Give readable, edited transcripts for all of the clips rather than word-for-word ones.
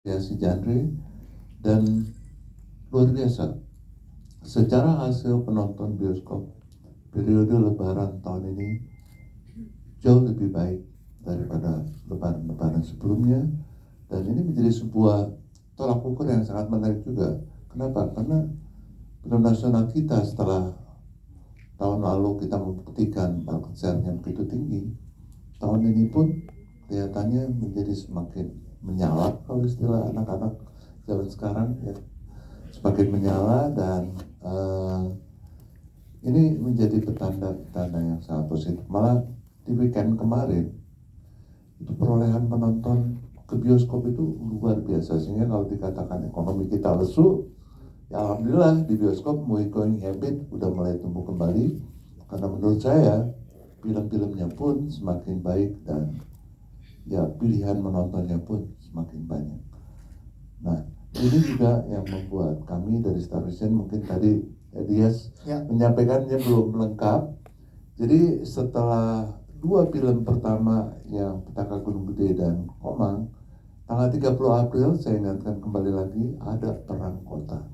ya si genre, dan luar biasa. Secara hasil penonton bioskop periode Lebaran tahun ini jauh lebih baik daripada Lebaran sebelumnya, dan ini menjadi sebuah tolak ukur yang sangat menarik juga. Kenapa? Karena film nasional kita setelah tahun lalu kita membuktikan market share-nya begitu tinggi, tahun ini pun kelihatannya menjadi semakin menyala, kalau istilah anak-anak zaman sekarang ya, semakin menyala. Dan ini menjadi petanda-petanda yang sangat positif. Malah di weekend kemarin itu perolehan penonton ke bioskop itu luar biasa, sehingga kalau dikatakan ekonomi kita lesu, ya alhamdulillah di bioskop movie going habit udah mulai tumbuh kembali, karena menurut saya film-filmnya pun semakin baik dan ya pilihan menontonnya pun semakin banyak. Nah, ini juga yang membuat kami dari Star Vision, mungkin tadi Dias menyampaikannya belum lengkap. Jadi setelah 2 film pertama yang Petaka Gunung Gede dan Komang, tanggal 30 April saya ingatkan kembali lagi ada Perang Kota.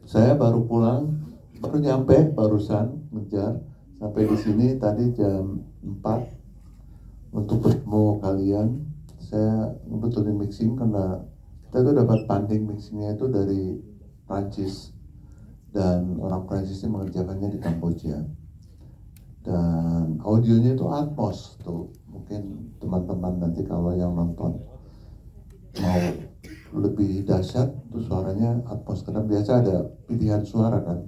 Saya baru pulang, baru nyampe, barusan ngejar sampai di sini tadi jam 4 untuk bertemu kalian. Saya ngebetulin mixing karena kita tuh dapat funding mixingnya itu dari Prancis, dan orang Prancis ini mengerjakannya di Kamboja, dan audionya itu Atmos tuh. Mungkin teman-teman nanti kalau yang nonton mau lebih dahsyat tuh suaranya Atmos, karena biasa ada pilihan suara kan,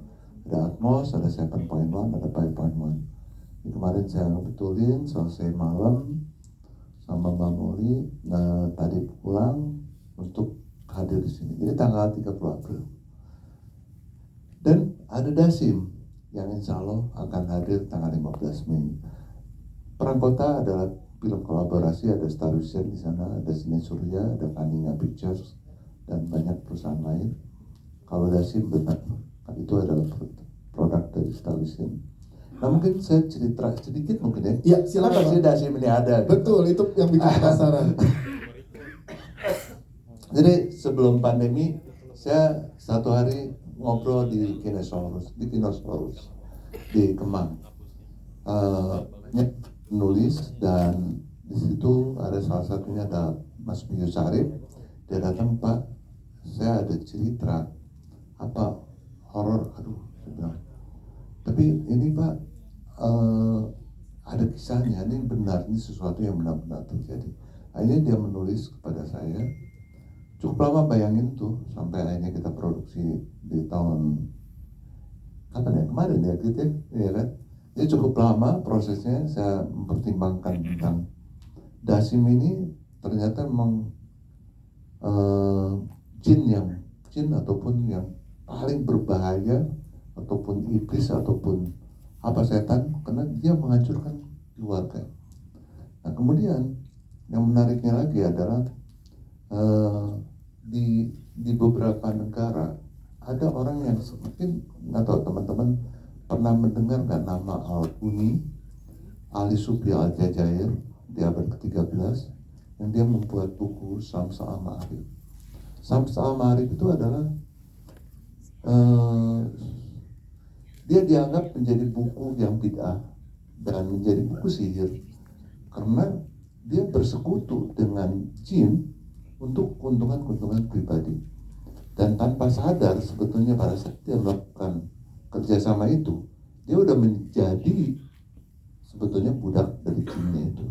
ada Atmos, ada 7.1, ada 5.1. Ini kemarin saya ngebetulin selesai malam sama Mbak Mori. Nah, tadi pulang untuk hadir di sini. Jadi tanggal 30 April. Dan ada Dasim yang insya Allah akan hadir tanggal 15 Mei. Perang Kota adalah film kolaborasi, ada Star Vision di sana, ada Sine Surya, ada Kaninga Pictures, dan banyak perusahaan lain. Kalau Dasim benar, itu adalah produk dari Star Vision. Nah, mungkin saya cerita sedikit mungkin ya. Iya, silakan. Kenapa sih Dasim ini ada? Betul, itu yang bikin penasaran. Jadi sebelum pandemi, saya satu hari ngobrol di Kinosaurus di Kemang. Nulis, dan di situ ada salah satunya ada Mas Biyu Sarif. Dia datang, Pak, saya ada cerita apa horor, aduh, saya bilang, tapi ini Pak ada kisahnya, ini benar, ini sesuatu yang benar-benar terjadi. Akhirnya dia menulis kepada saya, cukup lama bayangin tuh, sampai akhirnya kita produksi di tahun kapan ya, kemarin ya gitu ya kan. Jadi cukup lama prosesnya, saya mempertimbangkan tentang Dasim ini ternyata memang jin ataupun yang paling berbahaya, ataupun iblis, ataupun apa setan, karena dia menghancurkan keluarga. Nah, kemudian yang menariknya lagi adalah di beberapa negara ada orang yang mungkin nggak tahu teman-teman pernah mendengar nggak nama Al-Buni, Ali Subri Al-Jazair di abad ke-13, yang dia membuat buku Syams Al-Ma'arif. Syams Al-Ma'arif itu adalah dia dianggap menjadi buku yang bid'ah dan menjadi buku sihir, karena dia bersekutu dengan jin untuk keuntungan-keuntungan pribadi. Dan tanpa sadar sebetulnya pada saat dia melakukan kerjasama itu, dia udah menjadi sebetulnya budak dari jinnya itu.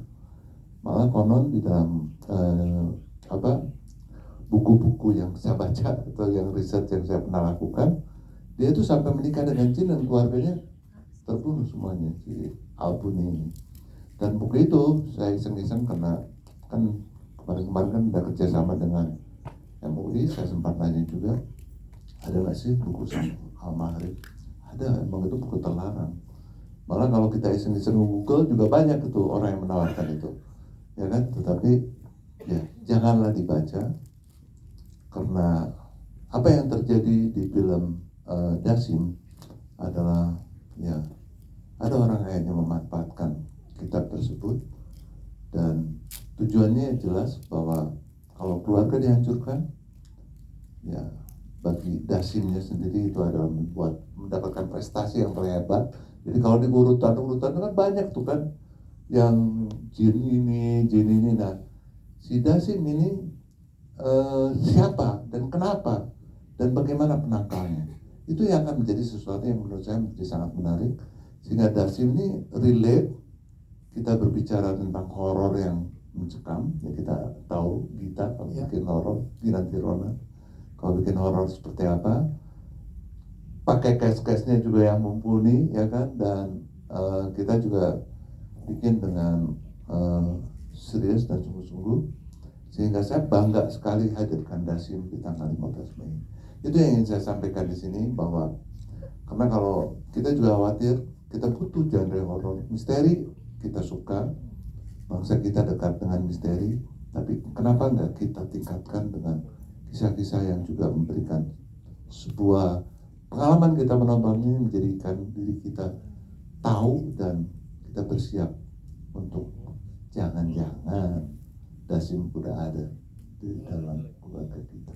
Malah konon di dalam buku-buku yang saya baca atau yang riset yang saya pernah lakukan, dia itu sampai menikah dengan jin dan keluarganya terbunuh semuanya, si Al-Buni ini. Dan buku itu saya iseng-iseng karena kan kemarin kan udah kerjasama dengan MUI, saya sempat nanya juga, ada nggak sih buku Syams Al-Ma'arif? Ada, emang itu buku terlarang. Malah kalau kita iseng-iseng Google juga banyak itu orang yang menawarkan itu, ya kan? Tetapi ya janganlah dibaca, karena apa yang terjadi di film Dasim adalah ya ada orang akhirnya memanfaatkan kitab tersebut, dan tujuannya jelas bahwa kalau keluarga dihancurkan, ya bagi Dasimnya sendiri itu adalah mendapatkan prestasi yang terhebat. Jadi kalau di urutan kan banyak tuh kan, yang jin ini. Nah, si Dasim ini siapa dan kenapa dan bagaimana penangkalnya, itu yang akan menjadi sesuatu yang menurut saya menjadi sangat menarik, sehingga Dasim ini relate. Kita berbicara tentang horor yang mencekam, ya kita tahu Gita kalau bikin horor, Giranti Rona kalau bikin horor seperti apa, pakai case-case-nya juga yang mumpuni, ya kan, dan kita juga bikin dengan serius dan sungguh-sungguh, sehingga saya bangga sekali hadirkan Dasim di tanggal 15 Mei. Itu yang ingin saya sampaikan di sini, bahwa karena kalau kita juga khawatir, kita butuh genre horor misteri, kita suka, bangsa kita dekat dengan misteri, tapi kenapa enggak kita tingkatkan dengan kisah-kisah yang juga memberikan sebuah pengalaman, kita menonton ini menjadikan diri kita tahu dan kita bersiap untuk jangan-jangan Dasim udah ada di dalam keluarga kita.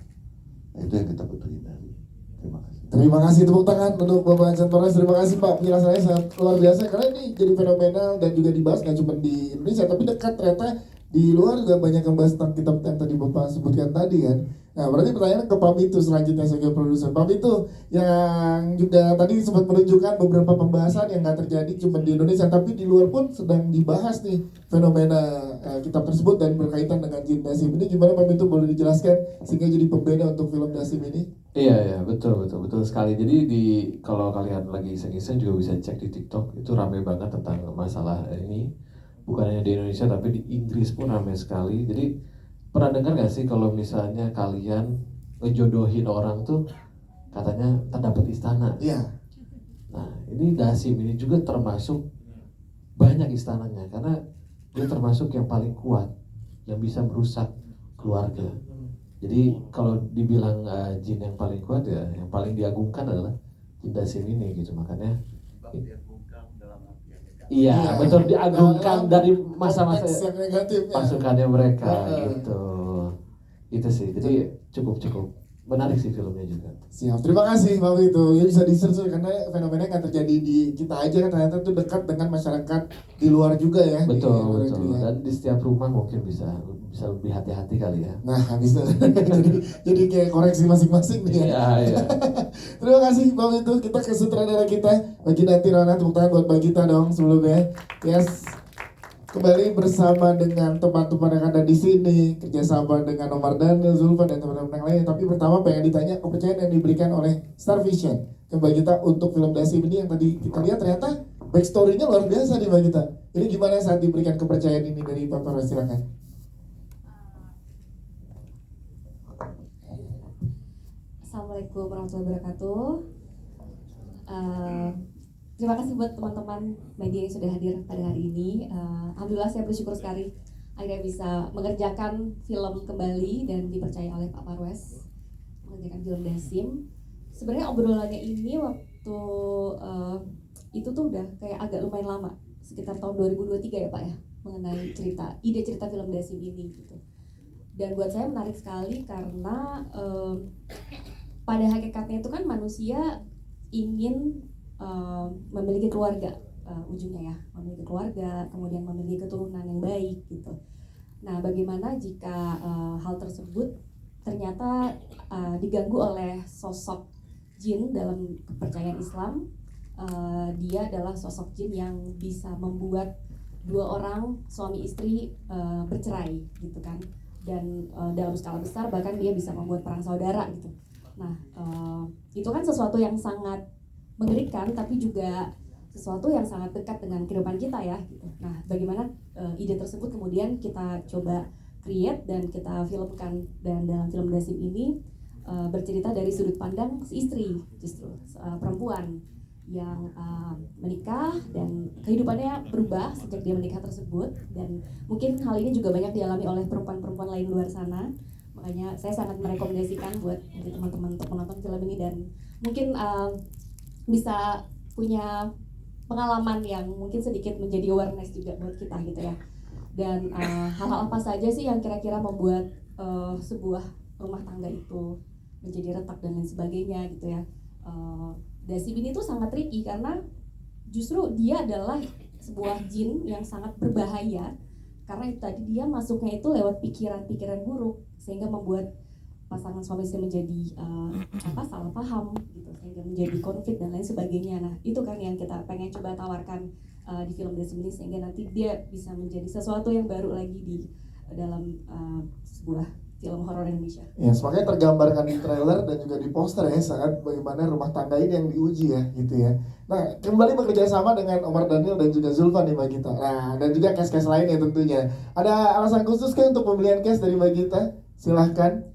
Nah, itu yang kita butuh hindari. Terima kasih. Terima kasih, tepuk tangan untuk Bapak Hansen Torres. Terima kasih Pak, penjelasannya sangat luar biasa, karena ini jadi fenomenal dan juga dibahas nggak cuma di Indonesia tapi dekat, ternyata di luar juga banyak yang bahas tentang kitab yang tadi Bapak sebutkan tadi kan. Nah, berarti pertanyaan ke Pak Mitu selanjutnya sebagai produser. Pak Mitu yang juga tadi sempat menunjukkan beberapa pembahasan yang nggak terjadi cuma di Indonesia, tapi di luar pun sedang dibahas nih fenomena kitab tersebut dan berkaitan dengan jin Dasim. Ini gimana Pak Mitu, boleh dijelaskan sehingga jadi pembeda untuk film Dasim ini? Iya, betul sekali. Jadi kalau kalian lagi iseng-iseng juga bisa cek di TikTok, itu rame banget tentang masalah ini. Bukan hanya di Indonesia tapi di Inggris pun rame sekali. Jadi pernah dengar gak sih kalau misalnya kalian ngejodohin orang tuh katanya terdapat istana? Iya. Nah, ini Dasim ini juga termasuk banyak istananya, karena dia termasuk yang paling kuat, yang bisa merusak keluarga. Jadi kalau dibilang jin yang paling kuat, ya yang paling diagungkan adalah jin Dasim ini gitu. Makanya iya, betul, diagungkan dari masa-masa yang negatif, pasukannya mereka gitu. Itu sih, jadi cukup menarik sih filmnya juga. Siap, terima kasih Pak Mitu. Ya, bisa di-search karena fenomena nggak terjadi di kita aja kan, ternyata itu dekat dengan masyarakat di luar juga ya. Betul. Ya. Dan di setiap rumah mungkin bisa lebih hati-hati kali ya. Nah, bisa. jadi kayak koreksi masing-masing nih ya. Iya. Terima kasih Pak Mitu. Kita ke sutradara kita, Bagi Nanti Rona. Tepuk tangan buat Bagi kita dong sebelumnya. Yes. Kembali bersama dengan teman-teman yang ada di sini, kerjasama dengan Omar Daniel, Zulfan dan teman-teman yang lain. Tapi pertama pengen ditanya kepercayaan yang diberikan oleh Star Vision ke Mbak Gita untuk film Dasim ini, yang tadi kita lihat ternyata backstory-nya luar biasa nih Mbak Gita. Ini gimana saat diberikan kepercayaan ini dari Pak Parwas, silakan. Assalamualaikum warahmatullahi wabarakatuh. Terima kasih buat teman-teman media yang sudah hadir pada hari ini. Alhamdulillah saya bersyukur sekali akhirnya bisa mengerjakan film kembali dan dipercaya oleh Pak Parwas mengerjakan film Dasim. Sebenarnya obrolannya ini waktu itu tuh udah kayak agak lumayan lama, sekitar tahun 2023 ya Pak ya, mengenai ide cerita film Dasim ini gitu. Dan buat saya menarik sekali karena pada hakikatnya itu kan manusia ingin memiliki keluarga, ujungnya ya, memiliki keluarga, kemudian memiliki keturunan yang baik gitu. Nah, bagaimana jika hal tersebut ternyata diganggu oleh sosok jin dalam kepercayaan Islam? Dia adalah sosok jin yang bisa membuat dua orang suami istri bercerai gitu kan, dan dalam skala besar bahkan dia bisa membuat perang saudara gitu. Nah, itu kan sesuatu yang sangat mengerikan, tapi juga sesuatu yang sangat dekat dengan kehidupan kita ya gitu. Nah, bagaimana ide tersebut kemudian kita coba create dan kita filmkan, dan dalam film Dasim ini bercerita dari sudut pandang si istri, justru perempuan yang menikah dan kehidupannya berubah sejak dia menikah tersebut, dan mungkin hal ini juga banyak dialami oleh perempuan-perempuan lain luar sana. Makanya saya sangat merekomendasikan buat teman-teman untuk menonton film ini, dan mungkin bisa punya pengalaman yang mungkin sedikit menjadi awareness juga buat kita gitu ya. Dan hal-hal apa saja sih yang kira-kira membuat sebuah rumah tangga itu menjadi retak dan lain sebagainya gitu ya. Dasibin itu sangat tricky karena justru dia adalah sebuah jin yang sangat berbahaya karena itu tadi dia masuknya itu lewat pikiran-pikiran buruk sehingga membuat pasangan suami istri menjadi salah paham gitu sehingga menjadi konflik dan lain sebagainya. Nah itu kan yang kita pengen coba tawarkan di film Dasibin sehingga nanti dia bisa menjadi sesuatu yang baru lagi di dalam sebuah film horor Indonesia. Ya, makanya tergambarkan di trailer dan juga di poster ya saat bagaimana rumah tangga ini yang diuji ya gitu ya. Nah kembali bekerja sama dengan Omar Daniel dan juga Zulfa nih Mbak Gita. Nah dan juga cast-cast lainnya tentunya. Ada alasan khusus kan untuk pembelian cast dari Mbak Gita? Silahkan.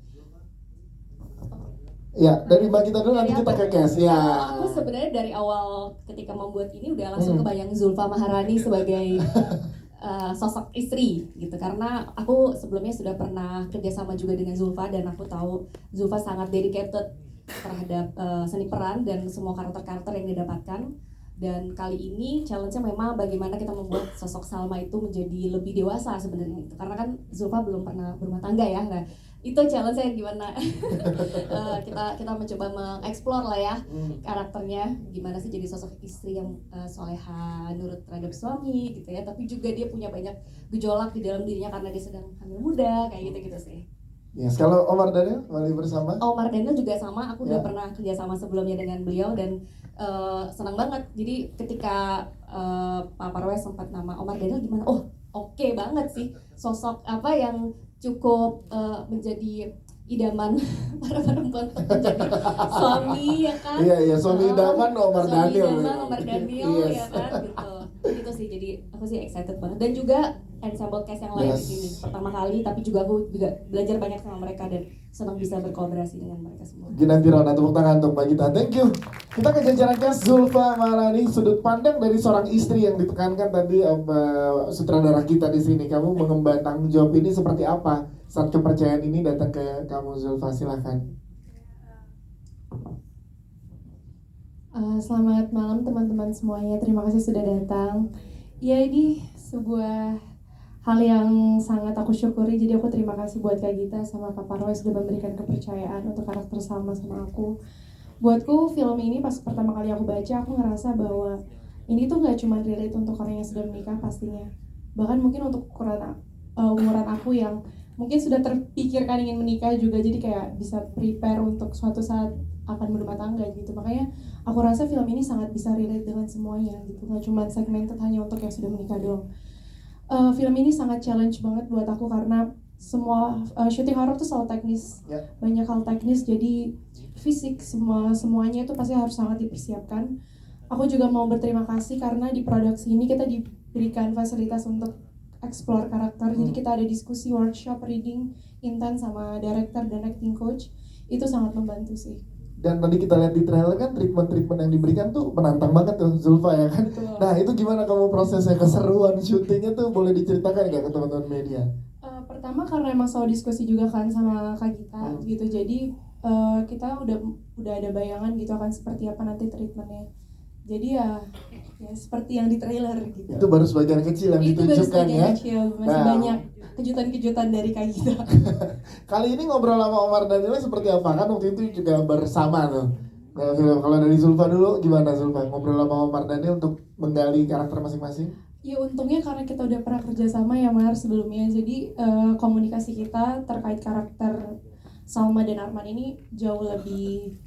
Ya dari Mbak Gita dulu nanti kita ke cast ya. Aku sebenarnya dari awal ketika membuat ini udah langsung kebayang Zulfa Maharani sebagai sosok istri gitu karena aku sebelumnya sudah pernah kerjasama juga dengan Zulfa dan aku tahu Zulfa sangat dedicated terhadap seni peran dan semua karakter-karakter yang didapatkan dan kali ini challenge-nya memang bagaimana kita membuat sosok Salma itu menjadi lebih dewasa sebenarnya gitu karena kan Zulfa belum pernah berumah tangga ya. Nah itu challenge-nya gimana kita mencoba mengeksplor lah ya karakternya gimana sih jadi sosok istri yang soleha nurut terhadap suami gitu ya tapi juga dia punya banyak gejolak di dalam dirinya karena dia sedang hamil muda kayak gitu sih. Yes, kalau Omar Daniel kembali bersama. Omar Daniel juga sama, aku udah pernah kerjasama sebelumnya dengan beliau dan senang banget. Jadi ketika Pak Parwes sempat nama Omar Daniel gimana? Oh oke banget sih sosok apa yang cukup menjadi idaman para perempuan untuk menjadi suami ya kan? Iya suami idaman Omar Daniel. Suami idaman Omar Daniel ya kan gitu. Itu sih jadi aku sih excited banget dan juga ensemble cast yang lain di sini pertama kali tapi juga aku juga belajar banyak sama mereka dan senang bisa berkolaborasi dengan mereka semua. Ginanti Rona tepuk tangan untuk Mbak Gita. Thank you. Kita ke jajaran cast Zulfa Maharani sudut pandang dari seorang istri yang ditekankan tadi sutradara kita di sini. Kamu mengemban tanggung jawab ini seperti apa saat kepercayaan ini datang ke kamu Zulfa silahkan. Selamat malam teman-teman semuanya. Terima kasih sudah datang. Ya ini sebuah hal yang sangat aku syukuri. Jadi aku terima kasih buat Kak Gita sama Pak Parwes sudah memberikan kepercayaan untuk karakter Salma sama aku. Buatku film ini pas pertama kali aku baca aku ngerasa bahwa ini tuh gak cuma relate untuk orang yang sudah menikah pastinya. Bahkan mungkin untuk umuran aku yang mungkin sudah terpikirkan ingin menikah juga jadi kayak bisa prepare untuk suatu saat akan berumah tangga gitu. Makanya aku rasa film ini sangat bisa relate dengan semuanya gitu. Gak cuma segmented hanya untuk yang sudah menikah doang. Film ini sangat challenge banget buat aku karena semua syuting horor tuh selalu teknis, banyak hal teknis jadi fisik semuanya itu pasti harus sangat dipersiapkan. Aku juga mau berterima kasih karena di produksi ini kita diberikan fasilitas untuk explore karakter, jadi kita ada diskusi, workshop, reading intens sama director dan acting coach, itu sangat membantu sih. Dan tadi kita lihat di trailer kan treatment yang diberikan tuh menantang banget tuh Zulfa ya kan. Betul. Nah itu gimana kamu prosesnya keseruan syutingnya tuh boleh diceritakan nggak ke teman-teman media? Pertama karena emang selalu diskusi juga kan sama Kak Gita gitu jadi kita udah ada bayangan gitu akan seperti apa nanti treatmentnya. Jadi ya seperti yang di trailer gitu. Itu baru sebagian kecil yang itu ditunjukkan ya. Kecil, masih banyak kejutan-kejutan dari Kak Gita. Kali ini ngobrol sama Omar Daniel seperti apa? Kan waktu itu juga bersama tuh. Nah, kalau dari Zulfa dulu gimana Zulfa? Ngobrol sama Omar Daniel untuk menggali karakter masing-masing? Ya untungnya karena kita udah pernah kerjasama ya Mar sebelumnya. Jadi komunikasi kita terkait karakter Salma dan Arman ini jauh lebih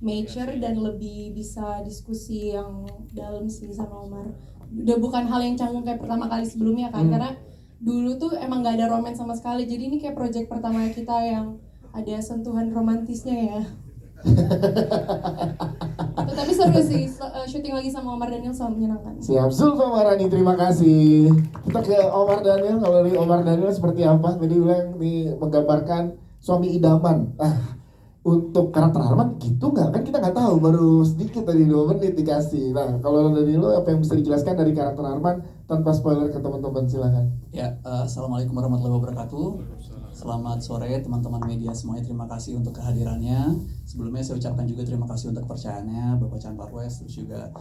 mature dan lebih bisa diskusi yang dalam sih sama Omar. Udah bukan hal yang canggung kayak pertama kali sebelumnya kan, karena dulu tuh emang gak ada romance sama sekali. Jadi ini kayak project pertama kita yang ada sentuhan romantisnya ya. Tapi seru sih, syuting lagi sama Omar Daniel selalu menyenangkan. Siap, Zulfa Maharani, terima kasih. Kita ke Omar Daniel, kalau dari Omar Daniel seperti apa? Tadi bilang nih menggambarkan suami idaman. Untuk karakter Arman gitu nggak? Kan kita nggak tahu, baru sedikit tadi 2 menit dikasih. Nah, kalau dari lo apa yang bisa dijelaskan dari karakter Arman tanpa spoiler ke teman-teman silakan. Ya, assalamualaikum warahmatullahi wabarakatuh. Selamat sore teman-teman media semuanya. Terima kasih untuk kehadirannya. Sebelumnya saya ucapkan juga terima kasih untuk kepercayaannya Bapak Chan Parwes, terus juga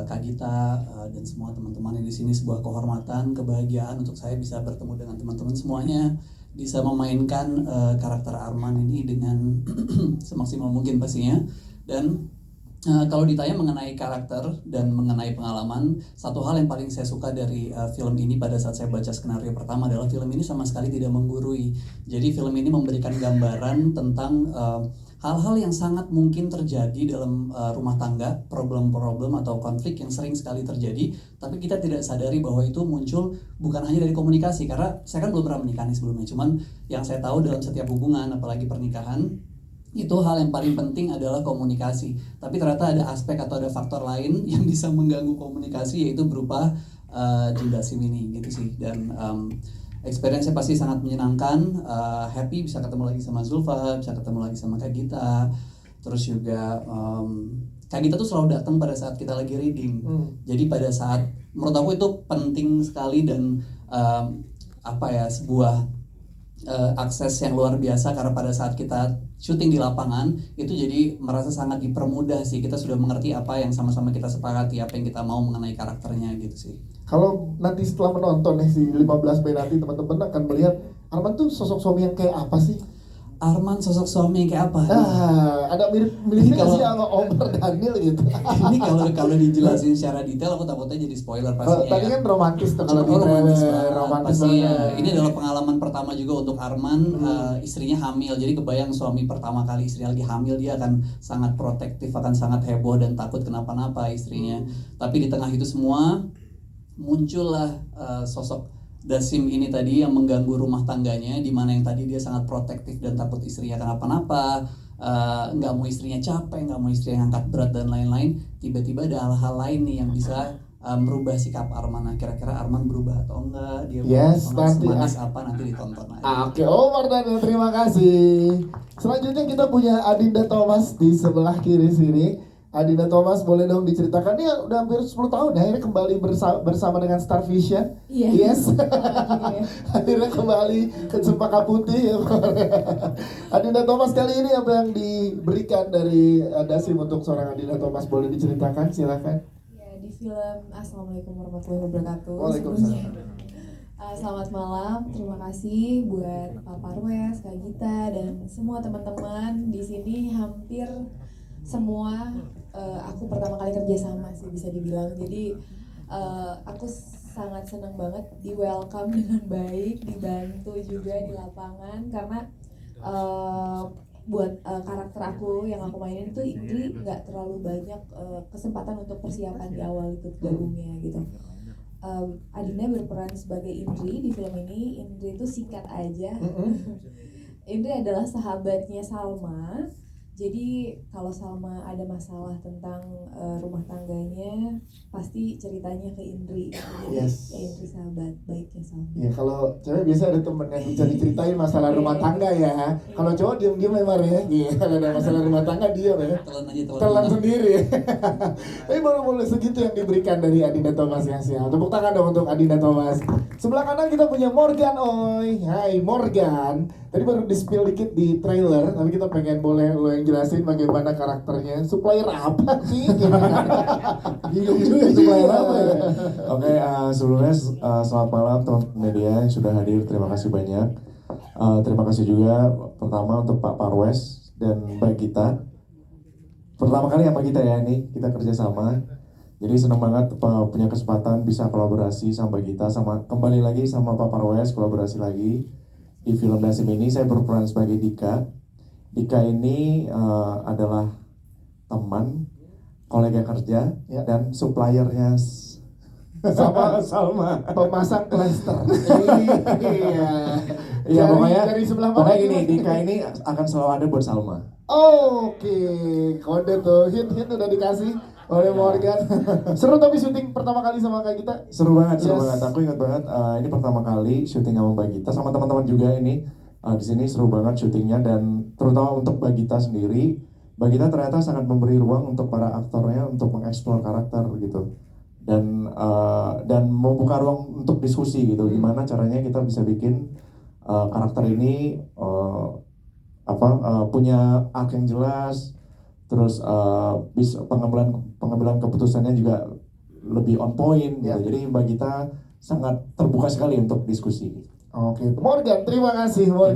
Kak Gita dan semua teman-teman yang di sini. Sebuah kehormatan, kebahagiaan untuk saya bisa bertemu dengan teman-teman semuanya bisa memainkan karakter Arman ini dengan semaksimal mungkin pastinya. Dan kalau ditanya mengenai karakter dan mengenai pengalaman, satu hal yang paling saya suka dari film ini pada saat saya baca skenario pertama adalah film ini sama sekali tidak menggurui. Jadi film ini memberikan gambaran tentang hal-hal yang sangat mungkin terjadi dalam rumah tangga, problem-problem atau konflik yang sering sekali terjadi, tapi kita tidak sadari bahwa itu muncul bukan hanya dari komunikasi, karena saya kan belum pernah menikah nih sebelumnya, cuman yang saya tahu dalam setiap hubungan, apalagi pernikahan, itu hal yang paling penting adalah komunikasi. Tapi ternyata ada aspek atau ada faktor lain yang bisa mengganggu komunikasi, yaitu berupa Jinda Sim ini gitu sih. Dan experience-nya pasti sangat menyenangkan, happy bisa ketemu lagi sama Zulfa, bisa ketemu lagi sama Kak Gita. Terus juga Kak Gita tuh selalu datang pada saat kita lagi reading. Jadi pada saat, menurut aku itu penting sekali dan sebuah akses yang luar biasa, karena pada saat kita syuting di lapangan itu jadi merasa sangat dipermudah sih, kita sudah mengerti apa yang sama-sama kita sepakati, apa yang kita mau mengenai karakternya gitu sih. Kalau nanti setelah menonton nih si 15 Mei nanti teman-teman akan melihat Arman tuh sosok suami yang kayak apa sih? Arman sosok suami yang kayak apa? Ada mirip-miripnya sih sama Omar Daniel gitu. Ini kalau dijelasin secara detail aku takutnya jadi spoiler pastinya. Tadi kan romantis tuh kalau di romantis pastinya. Ini adalah pengalaman pertama juga untuk Arman, istrinya hamil. Jadi kebayang suami pertama kali istrinya lagi hamil, dia akan sangat protektif, akan sangat heboh dan takut kenapa-napa istrinya. Tapi di tengah itu semua muncullah sosok Dasim ini tadi yang mengganggu rumah tangganya, di mana yang tadi dia sangat protektif dan takut istrinya kenapa-napa, nggak mau istrinya capek, nggak mau istrinya angkat berat dan lain-lain. Tiba-tiba ada hal-hal lain nih yang bisa merubah sikap Arman. Nah, kira-kira Arman berubah atau enggak? Dia semanis apa, nanti ditonton aja. Oke, Omar Daniel, terima kasih. Selanjutnya kita punya Adinda Thomas di sebelah kiri sini. Adinda Thomas, boleh dong diceritakan, dia udah hampir 10 tahun ya akhirnya kembali bersama dengan Star Vision. Iya. Yes. Akhirnya kembali ke Cempaka Putih ya. Adinda Thomas, kali ini apa yang diberikan dari Dasim untuk seorang Adinda Thomas, boleh diceritakan, silakan. Ya, di film Assalamualaikum warahmatullahi wabarakatuh. Waalaikumsalam. Selamat malam, terima kasih buat Pak Parwes, Kak Gita, dan semua teman-teman di sini. Hampir semua aku pertama kali kerja sama sih bisa dibilang. Jadi aku sangat senang banget di welcome dengan baik, dibantu juga di lapangan, karena buat karakter aku yang aku mainin tuh Indri nggak terlalu banyak kesempatan untuk persiapan di awal itu gabungnya gitu. Adinda berperan sebagai Indri di film ini. Indri itu singkat aja. Indri adalah sahabatnya Salma. Jadi kalau Salma ada masalah tentang rumah tangganya, pasti ceritanya ke Indri. Jadi Yes. ya Indri sahabat baiknya Salma. Ya kalau cewek biasa ada temen yang bisa diceritain masalah rumah tangga ya. Kalau cowok diem-diem memang ya. Iya, kalau ada masalah rumah tangga diam ya. Telan sendiri. Tapi boleh segitu yang diberikan dari Adinda Thomas ya. Tepuk tangan dong untuk Adinda Thomas. Sebelah kanan kita punya Morgan Oi. Hai Morgan. Tadi baru di-spill dikit di trailer, tapi kita pengen boleh lo yang jelasin bagaimana karakternya. Supplier apa sih? Bingung juga supplier apa ya. Oke, sebelumnya selamat malam teman-teman media yang sudah hadir, terima kasih banyak. Terima kasih juga pertama untuk Pak Parwes dan Mbak Gita. Pertama kali sama kita ya ini, kita kerjasama. Jadi senang banget punya kesempatan bisa kolaborasi sama Mbak Gita, sama kembali lagi sama Pak Parwes, kolaborasi lagi. Di film Dasim ini saya berperan sebagai Dika. Dika ini adalah teman, kolega kerja, dan suppliernya Sama Salma. pemasang klaster. Iya, dari sebelah mana? pokoknya gini, Dika ini akan selalu ada buat Salma. Oke, kode tuh, hint udah dikasih oleh Morgan. Seru tapi syuting pertama kali sama kayak kita. Seru banget. Yes. Aku ingat banget ini pertama kali syuting sama Mbak Gita, sama teman-teman juga ini. Di sini seru banget syutingnya, dan terutama untuk Mbak Gita sendiri. Mbak Gita ternyata sangat memberi ruang untuk para aktornya untuk mengeksplor karakter gitu. Dan membuka ruang untuk diskusi gitu. Gimana caranya kita bisa bikin karakter ini punya arc yang jelas, terus bisa pengambilan keputusannya juga lebih on point gitu. Jadi Mbak Gita sangat terbuka sekali untuk diskusi. Oke, Morgan, terima kasih Morgan.